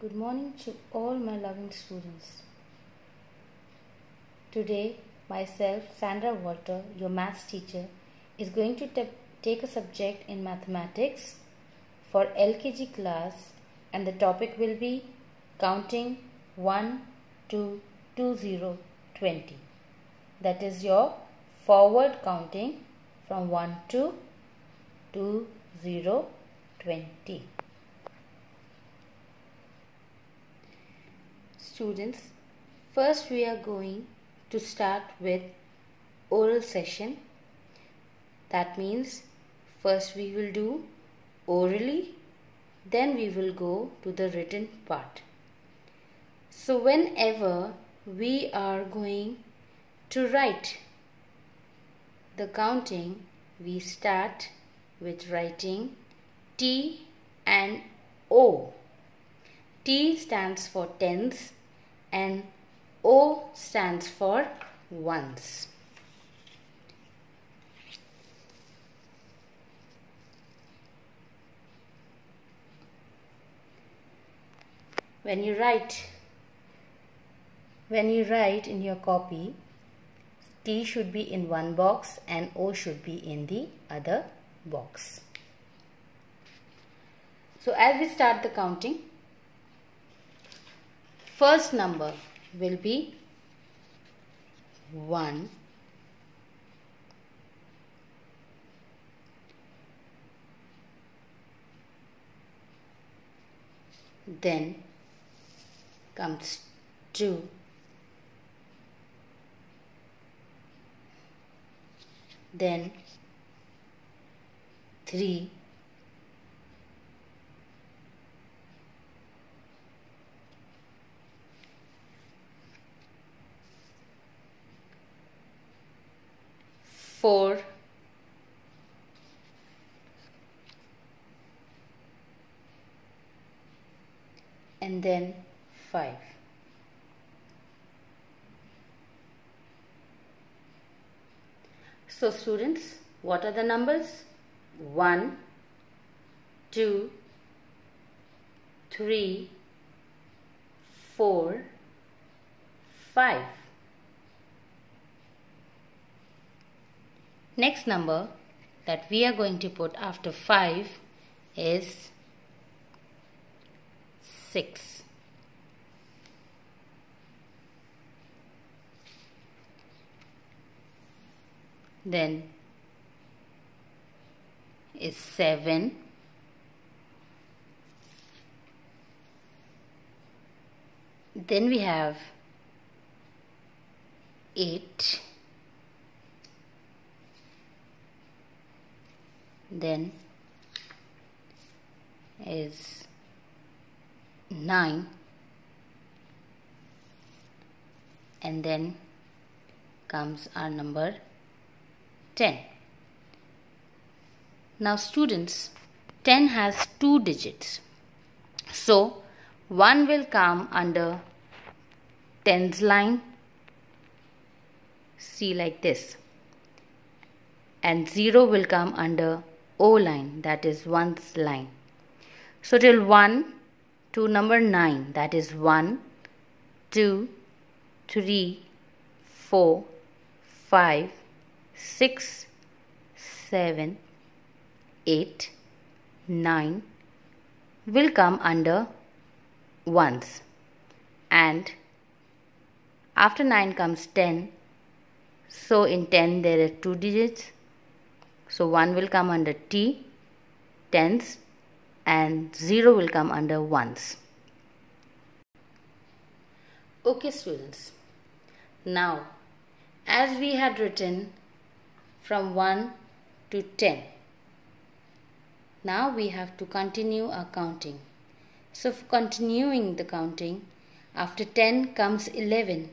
Good morning to all my loving students. Today, myself, Sandra Walter, your maths teacher, is going to take a subject in mathematics for LKG class, and the topic will be counting 1 to 20. That is your forward counting from 1 to 20. Students, first we are going to start with oral session. That means first we will do orally, then we will go to the written part. So whenever we are going to write the counting, we start with writing T and O. T stands for tens and O stands for ones. When you write in your copy, T should be in one box and O should be in the other box. So as we start the counting, first number will be 1, then comes 2, then 3, 4, and then 5. So students, what are the numbers? 1, 2, 3, 4, 5. Next number that we are going to put after 5 is 6. Then is 7. Then we have 8. Then is 9, and then comes our number 10. Now students, 10 has 2 digits. So 1 will come under tens line, see like this, and 0 will come under O line, that is ones line. So till 1 to number 9, that is 1, 2, 3, 4, 5, 6, 7, 8, 9 will come under ones, and after 9 comes 10. So in 10 there are 2 digits. So 1 will come under T, tens, and 0 will come under ones. Okay students, now as we had written from 1 to 10, now we have to continue our counting. So for continuing the counting, after 10 comes 11.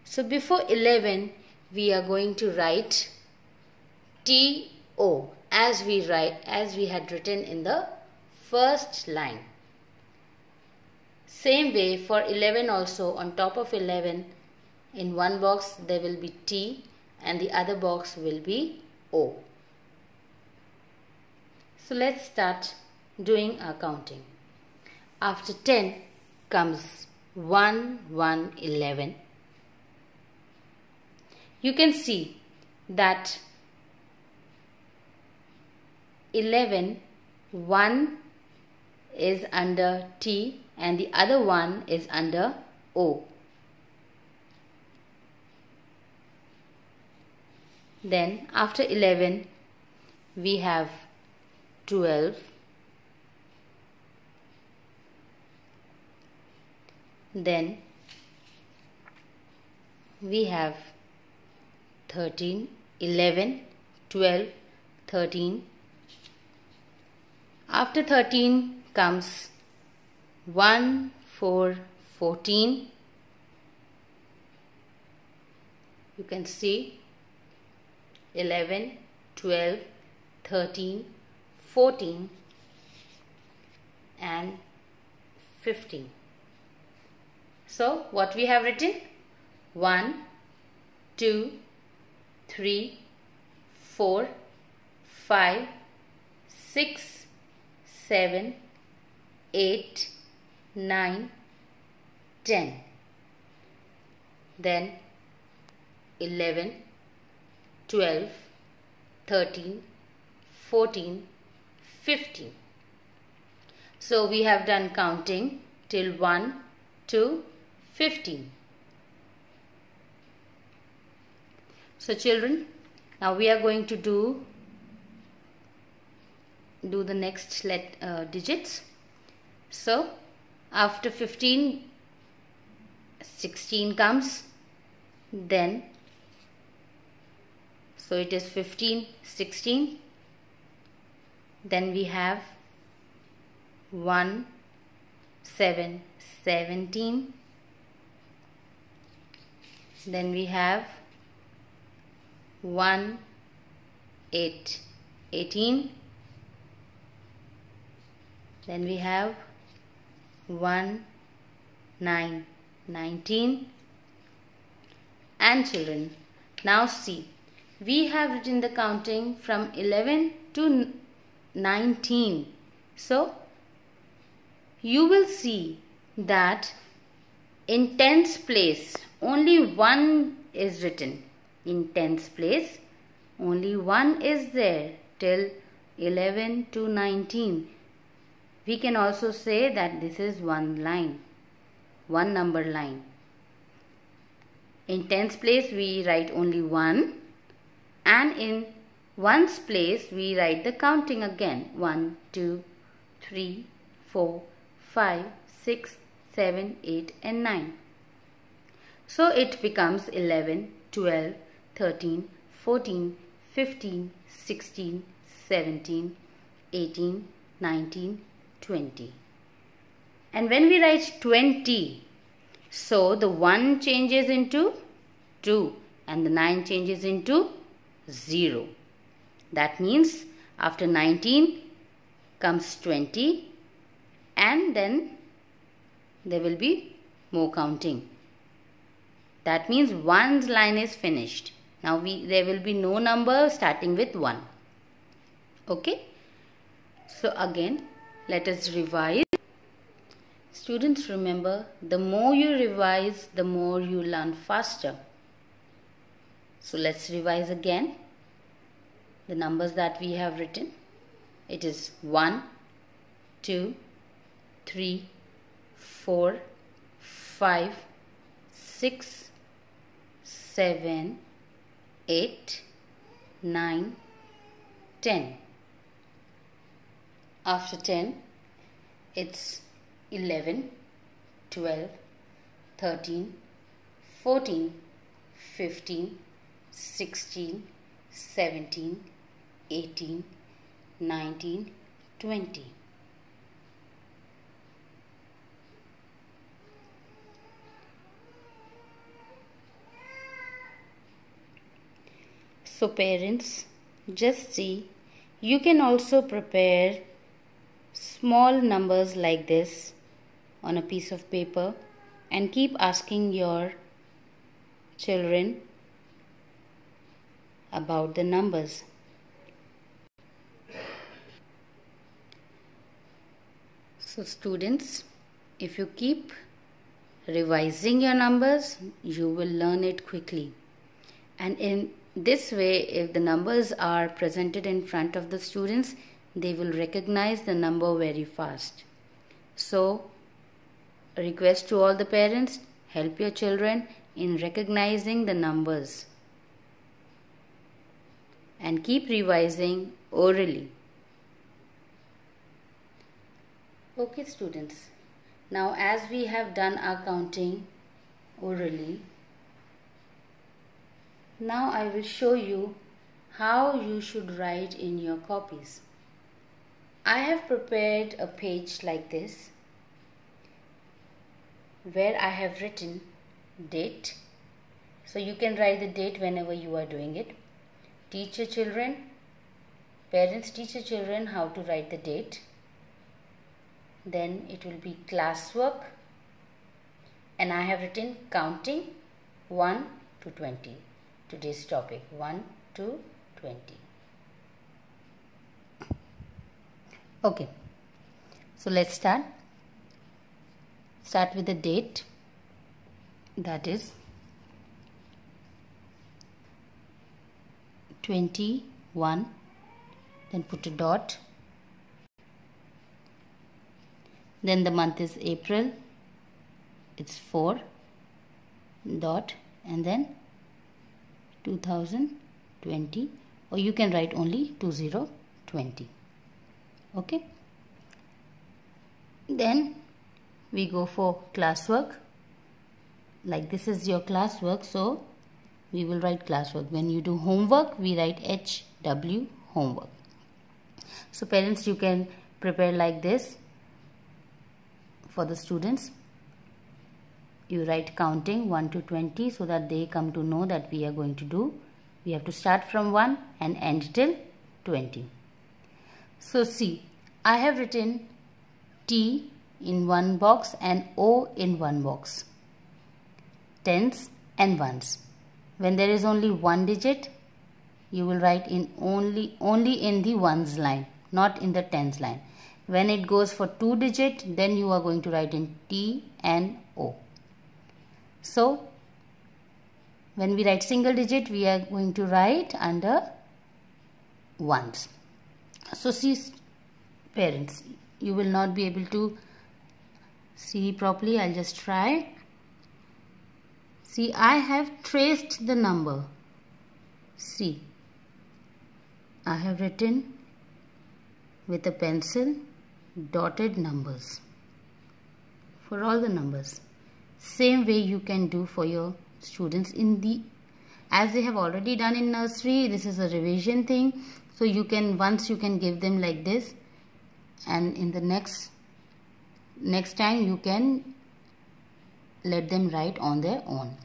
So before 11 we are going to write T-O as we had written in the first line. Same way for 11 also, on top of 11 in one box there will be T and the other box will be O. So let's start doing our counting. After 10 comes 1, 1, 11. You can see that 11, 1 is under T and the other one is under O. Then after 11 we have 12, then we have 13, 11, 12, 13. After 13 comes 1, 4, 14. You can see 11, 12, 13, 14 and 15. So what we have written? 1, 2, 3, 4, 5, 6, 7, 8, 9, 10. Then 11, 12, 13, 14, 15. So we have done counting till 1 to 15. So children, now we are going to do the next digits. So after 15, 16 comes, then so it is 15, 16. Then we have 1, 7, 17. Then we have 1, 8, 18. Then we have 1, 9, 19. And children, now see, we have written the counting from 11 to 19. So you will see that in tens place only 1 is written. In tens place only 1 is there till 11 to 19. We can also say that this is one line, one number line. In tens place we write only 1, and in ones place we write the counting again. 1, 2, 3, 4, 5, 6, 7, 8 and 9. So it becomes 11, 12, 13, 14, 15, 16, 17, 18, 19, 20. And when we write 20, so the 1 changes into 2 and the 9 changes into 0. That means after 19 comes 20 and then there will be more counting. That means one's line is finished. Now there will be no number starting with 1. Okay. So again, let us revise. Students, remember, the more you revise, the more you learn faster. So let's revise again the numbers that we have written. It is 1, 2, 3, 4, 5, 6, 7, 8, 9, 10. After 10, it's 11, 12, 13, 14, 15, 16, 17, 18, 19, 20. So parents, just see, you can also prepare small numbers like this on a piece of paper and keep asking your children about the numbers. So students, if you keep revising your numbers, you will learn it quickly. And in this way, if the numbers are presented in front of the students, they will recognize the number very fast. So, a request to all the parents, help your children in recognizing the numbers and keep revising orally. Okay students, now as we have done our counting orally, now I will show you how you should write in your copies. I have prepared a page like this where I have written date. So you can write the date whenever you are doing it. Teach your children, parents teach your children how to write the date. Then it will be classwork, and I have written counting 1 to 20. Today's topic 1 to 20. Okay, so let's start. Start with the date, that is 21, then put a dot. Then the month is April, it's 4, dot, and then 2020, or you can write only 2020. Okay. Then we go for classwork. Like this is your classwork, so we will write classwork. When you do homework, we write HW, homework. So parents, you can prepare like this. For the students, you write counting 1 to 20 so that they come to know that we are going to do. We have to start from 1 and end till 20. So see, I have written T in one box and O in one box. Tens and ones. When there is only one digit, you will write in only in the ones line, not in the tens line. When it goes for 2 digit, then you are going to write in T and O. So, when we write single digit, we are going to write under ones. So, see parents, you will not be able to see properly. I'll just try. See, I have traced the number. See, I have written with a pencil dotted numbers for all the numbers. Same way you can do for your students as they have already done in nursery. This is a revision thing, so you can once you can give them like this, and in the next time you can let them write on their own,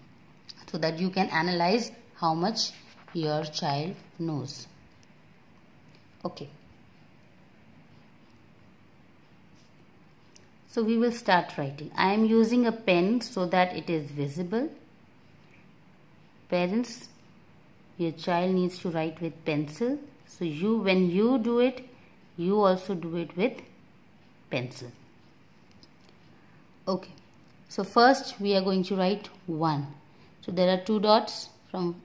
so that you can analyze how much your child knows. Okay. So we will start writing. I am using a pen so that it is visible. Parents, your child needs to write with pencil. So when you do it, you also do it with pencil. Okay. So first we are going to write 1. So there are 2 dots from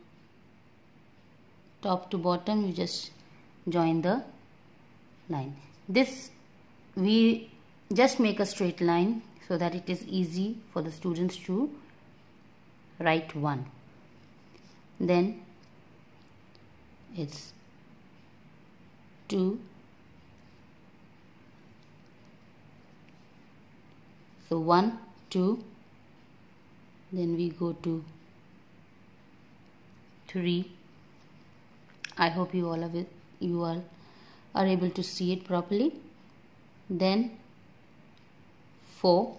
top to bottom. You just join the line. This we just make a straight line so that it is easy for the students to write 1. Then it's 2. So 1, 2. Then we go to 3. I hope you all are able to see it properly. Then 4.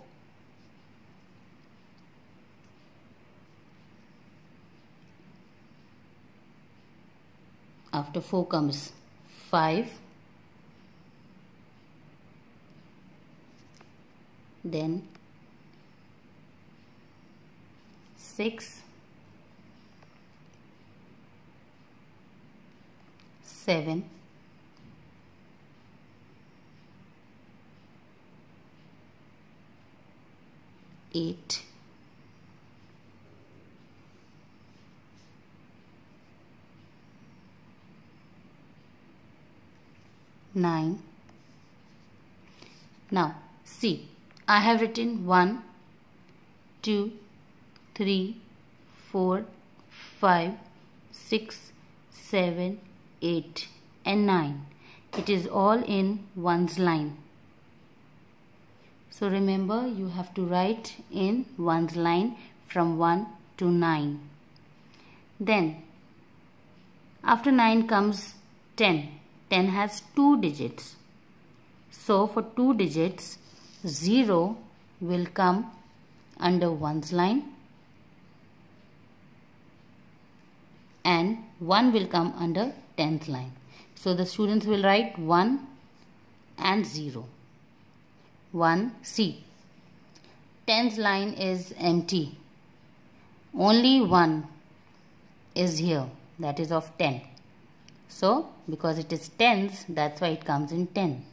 After 4 comes 5. Then 6, 7, 8, 9. Now see, I have written 1, 2, 3, 4, 5, 6, 7, 8 and 9. It is all in one's line. So remember, you have to write in one's line from 1 to 9. Then after 9 comes 10. 10 has 2 digits. So for 2 digits, 0 will come under one's line and 1 will come under 10th line. So the students will write 1 and 0. 1, see, 10th line is empty. Only 1 is here, that is of 10. So because it is tens, that's why it comes in 10.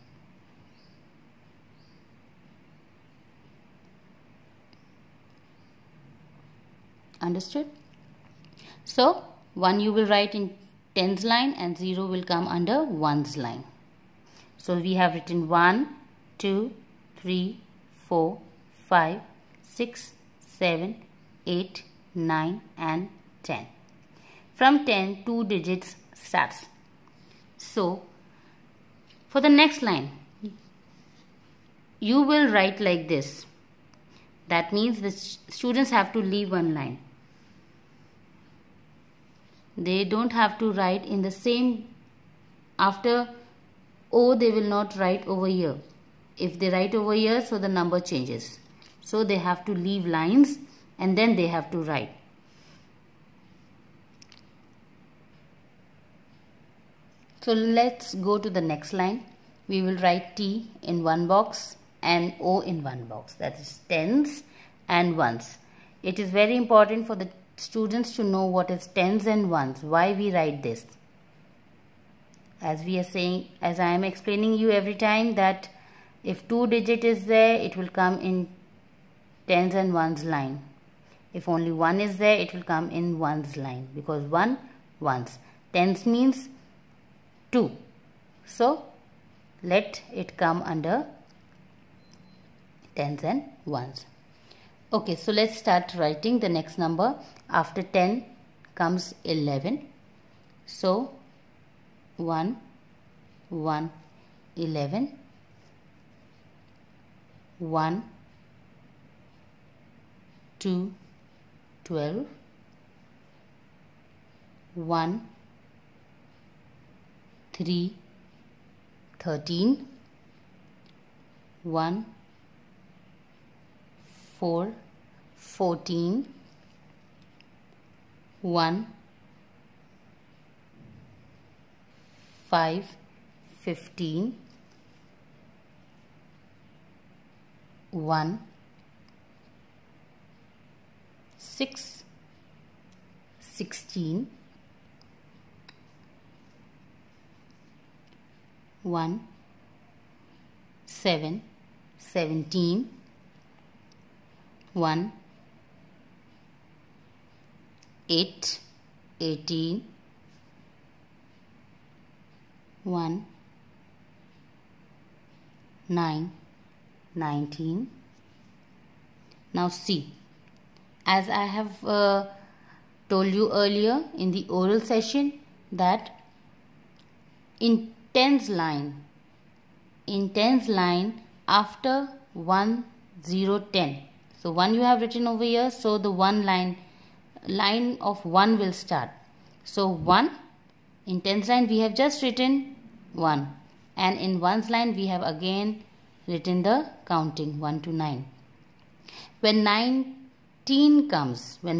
Understood? So 1 you will write in 10's line and 0 will come under 1's line. So we have written 1, 2, 3, 4, 5, 6, 7, 8, 9 and 10. From 10, 2 digits starts. So for the next line, you will write like this. That means the students have to leave one line. They don't have to write in the same, after O they will not write over here. If they write over here, so the number changes. So they have to leave lines and then they have to write. So let's go to the next line. We will write T in one box and O in one box. That is tens and ones. It is very important for the students to know what is tens and ones. Why we write this? As we are saying, as I am explaining you every time, that if 2 digit is there, it will come in tens and ones line. If only 1 is there, it will come in ones line, because 1 ones. Tens means 2. So let it come under tens and ones. Okay, so let's start writing the next number. After 10 comes 11. So 1, 1, 11. 1, 2, 12. 1, 3, 13. 1, 4, 14. 1, 5, 15. 1, 6, 16. 1, 7, 17. 1, 8, 18. 1, 9, 19. Now see, as I have told you earlier in the oral session, that in tens line after 1, 0, 10. So 1 you have written over here, so the one line of 1 will start. So 1, in tens line we have just written 1, and in ones line we have again written the counting 1 to 9. When 19 comes, the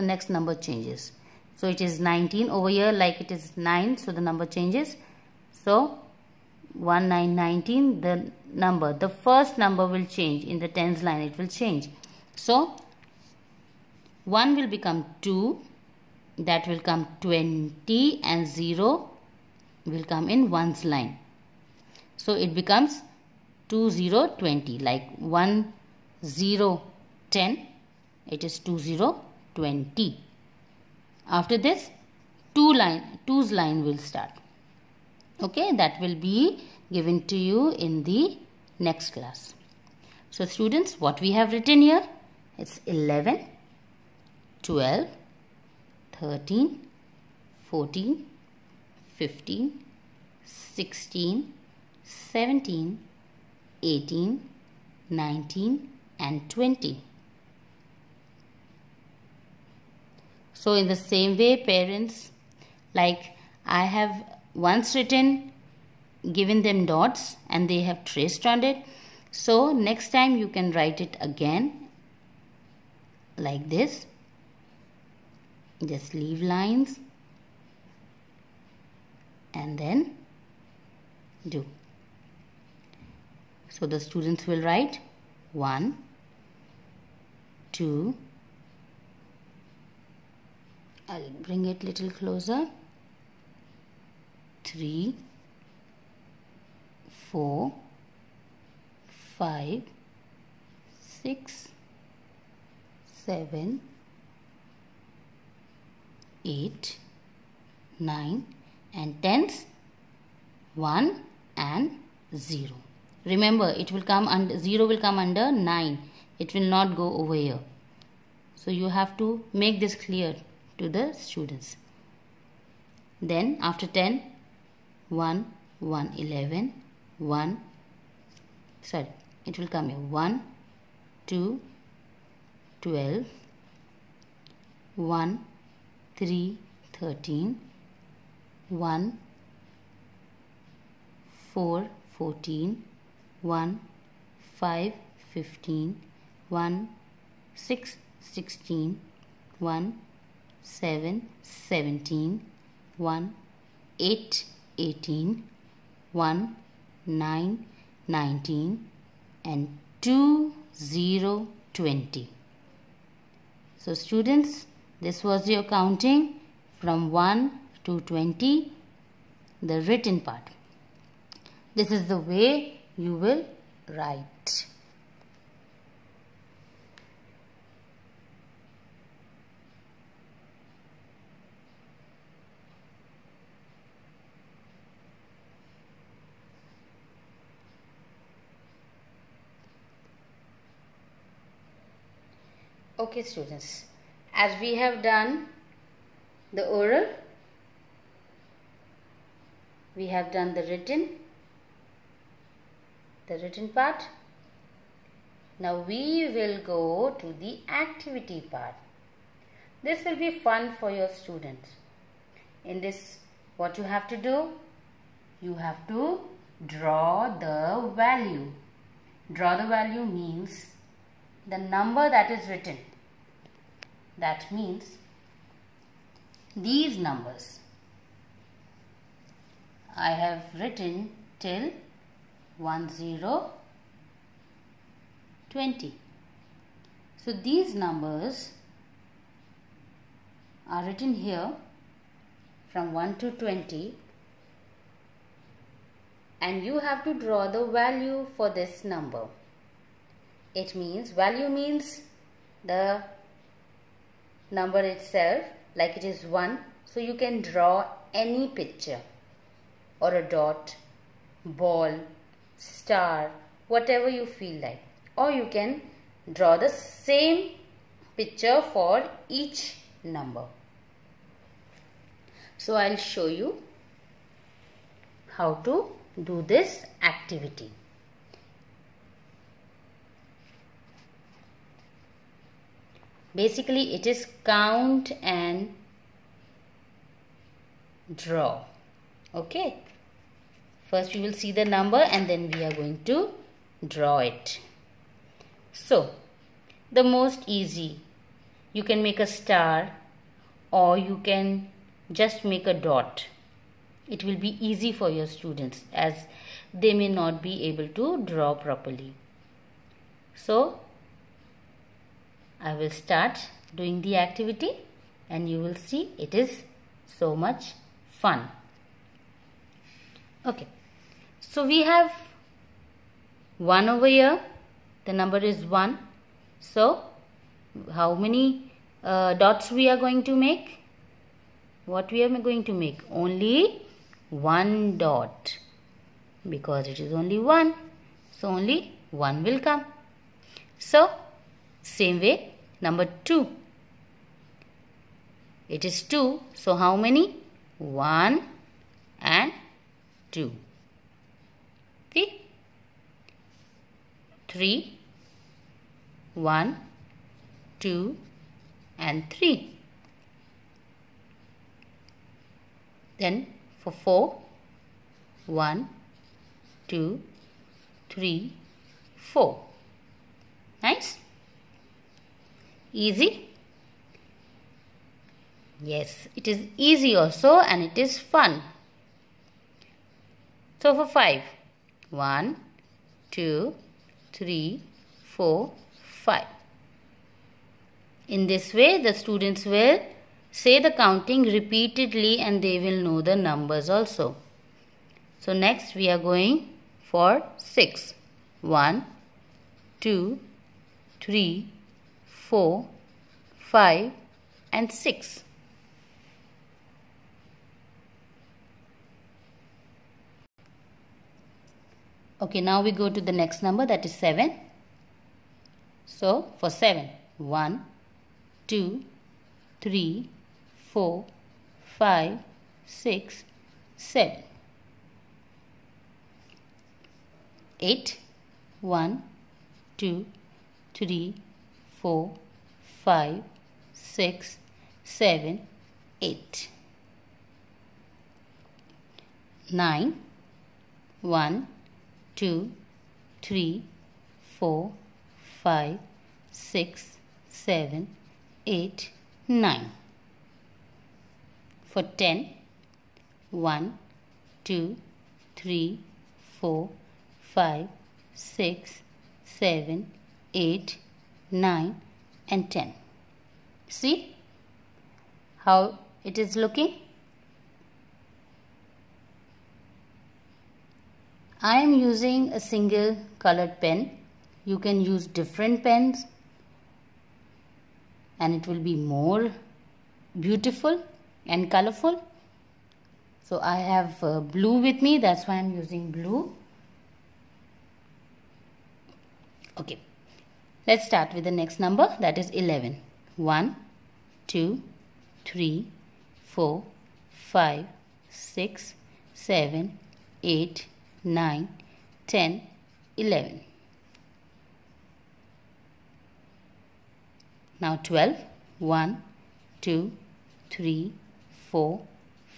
next number changes. So it is 19 over here, like it is 9, so the number changes. So 1, 9, 19, the first number will change. In the tens line it will change. So 1 will become 2, that will come 20, and 0 will come in ones line. So it becomes 2, 0, 20, like 1, 0, 10, it is 2, 0, 20. After this, 2's line will start. Okay, that will be given to you in the next class. So students, what we have written here, it's 11, 12, 13, 14, 15, 16, 17, 18, 19 and 20. So in the same way, parents, like I have once written, given them dots and they have traced on it. So next time you can write it again like this. Just leave lines and then do. So the students will write 1, 2, I'll bring it little closer, 3, 4, 5, 6, 7, 8, 9 and 10s 1 and 0. Remember, it will come under 0 will come under 9. It will not go over here. So you have to make this clear to the students. Then after 10, 1, 1, 11, 1, sorry, it will come here 1, 2, 12, 1, 3, 13, 1, 4, 14, 1, 5, 15, 1, 6, 16, 1, 7, 17, 1, 8, 18, 1, 9, 19 and 2, 0, 20. So students, this was your counting from 1 to 20, the written part. This is the way you will write. Okay students, as we have done the oral, we have done the written part. Now we will go to the activity part. This will be fun for your students. In this, what you have to do? You have to draw the value. Draw the value means the number that is written. That means these numbers. I have written till 1, 0, 20. So these numbers are written here from 1 to 20 and you have to draw the value for this number. It means, value means the number itself, like it is 1. So you can draw any picture or a dot, ball, star, whatever you feel like. Or you can draw the same picture for each number. So I'll show you how to do this activity. Basically, it is count and draw. Okay. First we will see the number and then we are going to draw it. So, the most easy, you can make a star or you can just make a dot. It will be easy for your students as they may not be able to draw properly. So, I will start doing the activity and you will see it is so much fun. Okay, so we have 1 over here, the number is 1. So, how many dots we are going to make? What we are going to make? Only 1 dot, because it is only 1, so only 1 will come. So same way, number 2, it is 2, so how many? 1 and 2. See? 3, 1, 2 and 3. Then for 4, 1, 2, 3, 4. Nice? Easy? Yes, it is easy also, and it is fun. So for 5, 1, 2, 3, 4, 5. In this way, the students will say the counting repeatedly and they will know the numbers also. So next we are going for 6. 1, 2, 3, 4, 5 and 6. Okay, now we go to the next number, that is 7. So for 7, 1, 2, 3, 4, 5, 6, 7. 8, 1, 2, 3, 4, 5, 6, 7, 8. 9, 1, 2, 3, 4, 5, 6, 7, 8, 9. For 10, 1, 2, 3, 4, 5, 6, 7, 8, 9 and 10. See how it is looking? I am using a single colored pen. You can use different pens and it will be more beautiful and colorful. So I have blue with me, that's why I am using blue. Okay, let's start with the next number, that is 11. 1, 2, 3, 4, 5, 6, 7, 8, 9, 10, 11. Now 12. 1, 2, 3, 4,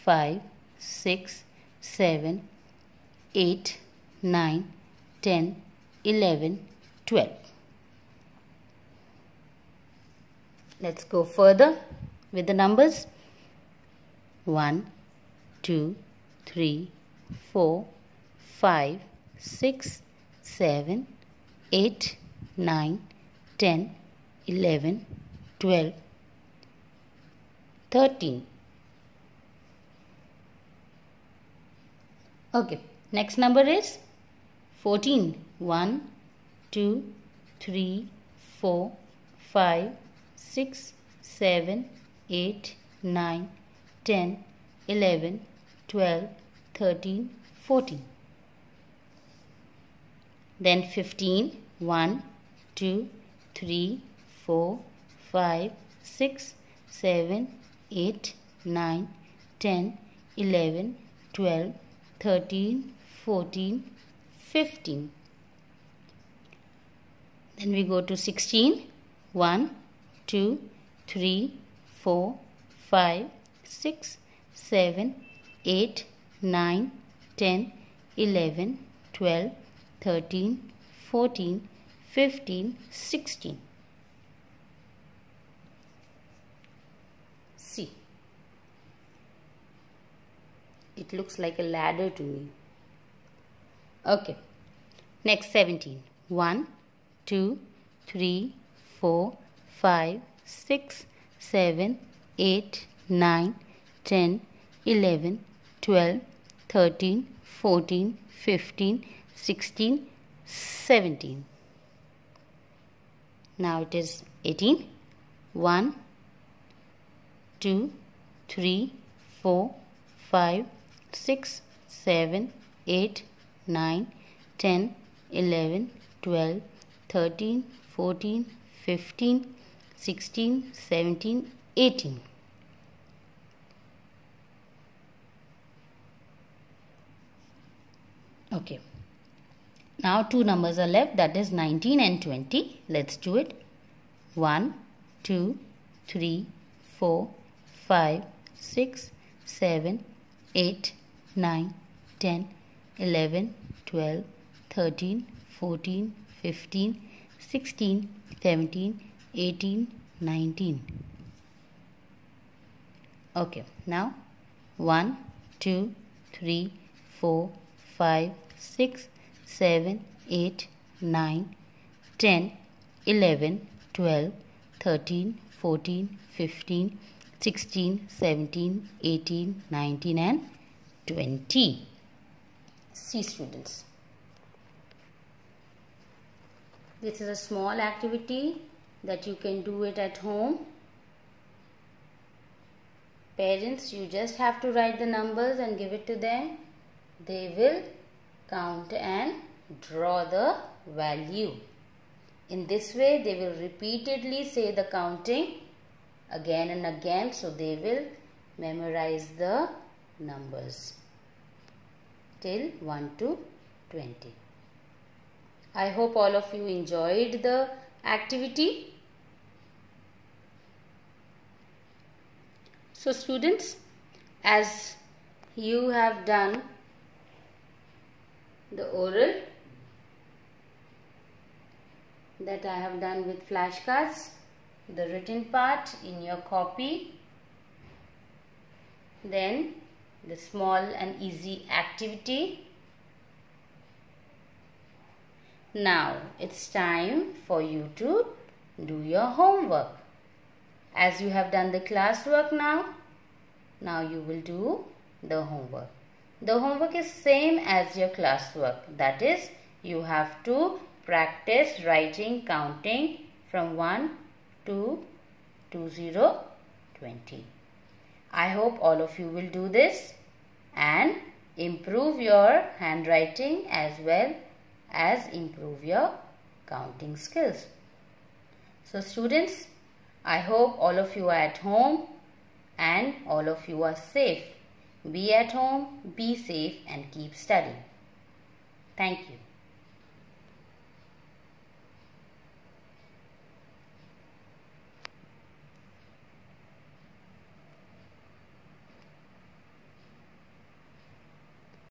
5, 6, 7, 8, 9, 10, 11, 12. Let's go further with the numbers. 1, 2, 3, 4, 5, 6, 7, 8, 9, 10, 11, 12, 13. Okay, next number is 14. 1, 2, 3, 4, 5, 6, 7, 8, 9, 10, 11, 12, 13, 14. Then 15. 1, 2, 3, 4, 5, 6, 7, 8, 9, 10, 11, 12, 13, 14, 15. Then we go to 16. 1, 2, 3, 4, 5, 6, 7, 8, 9, 10, 11, 12, 13, 14, 15, 16. See, it looks like a ladder to me. Okay, next 17. 1, 2, 3, 4, 5, 6, 7, 8, 9, 10, 11, 12, 13, 14, 15, 16, 17. Now it is 18. 1, 2, 3, 4, 5, 6, 7, 8, 9, 10, 11, 12, 13, 14, 15, 16, 17, 18. Okay. Now two numbers are left, that is 19 and 20. Let's do it. 1, 2, 3, 4, 5, 6, 7, 8, 9, 10, 11, 12, 13, 14, 15, 16, 17, 18, 19. Okay, now 1, 2, 3, 4, 5, 6, 7, 8, 9, 10, 11, 12, 13, 14, 15, 16, 17, 18, 19 and 20. See students, this is a small activity that you can do it at home. Parents, you just have to write the numbers and give it to them. They will count and draw the value. In this way, they will repeatedly say the counting again and again, so they will memorize the numbers till 1 to 20. I hope all of you enjoyed the activity. So students, as you have done the oral that I have done with flashcards, the written part in your copy, then the small and easy activity. Now it's time for you to do your homework. As you have done the classwork now you will do the homework. The homework is same as your classwork. That is, you have to practice writing counting from 1 to 20, 20. I hope all of you will do this and improve your handwriting as well as improve your counting skills. So students, I hope all of you are at home and all of you are safe. Be at home, be safe and keep studying. Thank you.